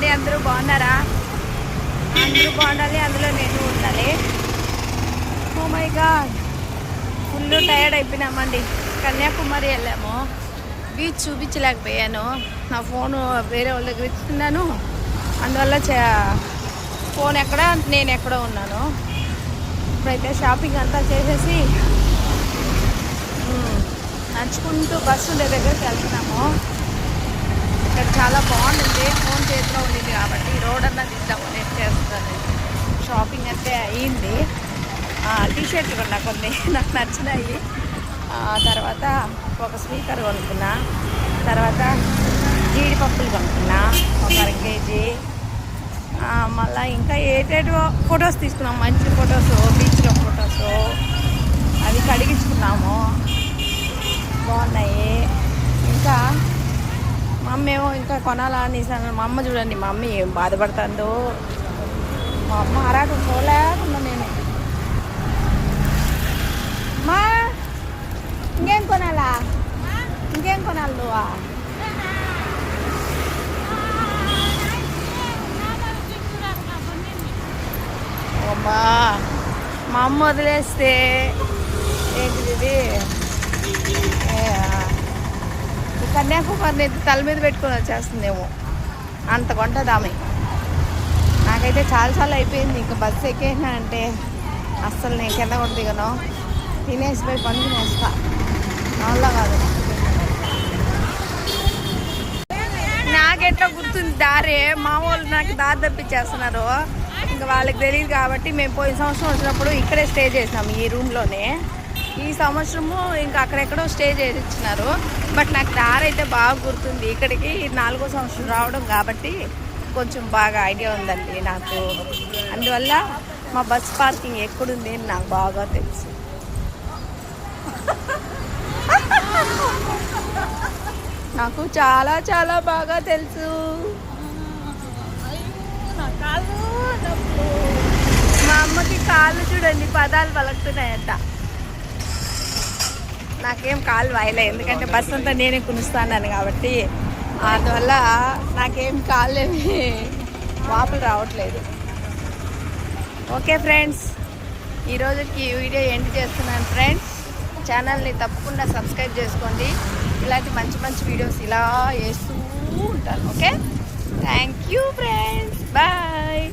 అండి, అందరూ బాగున్నారా? అందరూ బాగుండాలి, అందులో నేను ఉండాలి. Oh my god, full tired అయిపోయినామండి. కన్యాకుమారి వెళ్ళాము. బీచ్ చూపించలేకపోయాను, నా ఫోను వేరే వాళ్ళ దగ్గర ఇస్తున్నాను. అందువల్ల ఫోన్ ఎక్కడ, నేను ఎక్కడో ఉన్నాను. ఇప్పుడైతే షాపింగ్ అంతా చేసేసి నడుచుకుంటూ బస్సు ఉండే దగ్గరికి వెళ్తున్నాము. ఇక్కడ చాలా బాగుంటుంది, ఫోన్ చేతిలో ఉండింది కాబట్టి రోడ్ అన్నా తింటాము. నేను చేస్తాను. షాపింగ్ అయితే అయ్యింది. టీషర్ట్లు కొన్నా కొన్ని నాకు నచ్చినాయి. తర్వాత ఒక స్పీకర్ కొనుక్కున్నా. తర్వాత జీడిపప్పులు కొనుక్కున్నా ఒక 1 kg. మళ్ళీ ఇంకా ఏటేటో ఫొటోస్ తీసుకున్నాం, మంచి ఫొటోస్, బీచ్లో ఫొటోస్. అవి కడిగించుకున్నాము, బాగున్నాయి. ఇంకా మా అమ్మ ఏమో ఇంకా కొనాలని మా అమ్మ చూడండి, మా అమ్మ ఏం బాధపడుతుందో. మా అమ్మ ఆరాటం పోలేకుండా నేను మా ఇంకేం కొనాలా, ఇంకేం కొనాలి నువ్వా? అమ్మా మా అమ్మ వదిలేస్తే ఏంటిది ఇది, కన్యాకుమారిని తల మీద పెట్టుకొని వచ్చేస్తుందేమో, అంత కొంటది ఆమె. నాకైతే చాలా అయిపోయింది. ఇంకా బస్సు ఎక్కేసినా అంటే అస్సలు నేను కింద కూడా దిగను, తినేసి పోయి పని తినేస్తా. అలా కాదు, నాకెట్లా గుర్తుంది దారి. మా వాళ్ళు నాకు దారి తప్పించేస్తున్నారు, ఇంకా వాళ్ళకి తెలియదు కాబట్టి. మేము పోయిన సంవత్సరం వచ్చినప్పుడు ఇక్కడే స్టే చేసినాము, ఈ రూమ్లోనే. ఈ సంవత్సరము ఇంకా అక్కడెక్కడో స్టే చేసిచ్చినారు. బట్ నాకు దారి అయితే బాగా గుర్తుంది. ఇక్కడికి 4వ సంవత్సరం రావడం కాబట్టి కొంచెం బాగా ఐడియా ఉందండి నాకు. అందువల్ల మా బస్ పార్కింగ్ ఎక్కడుంది అని నాకు బాగా తెలుసు. నాకు చాలా బాగా తెలుసు. మా అమ్మకి కాళ్ళు చూడండి, పదాలు పలుకుతున్నాయంట. నాకేం కాళ్ళు వాయలే, ఎందుకంటే బస్సు అంతా నేనే కునుస్తాను కాబట్టి. అందువల్ల నాకేం కాళ్ళేమి వాపులు రావట్లేదు. ఓకే ఫ్రెండ్స్, ఈరోజుకి ఈ వీడియో ఎండ్ చేస్తున్నాను ఫ్రెండ్స్. ఛానల్ని తప్పకుండా సబ్స్క్రైబ్ చేసుకోండి. ఇలాంటి మంచి వీడియోస్ ఇలా వేస్తూ ఉంటాను. Okay, thank you friends, bye.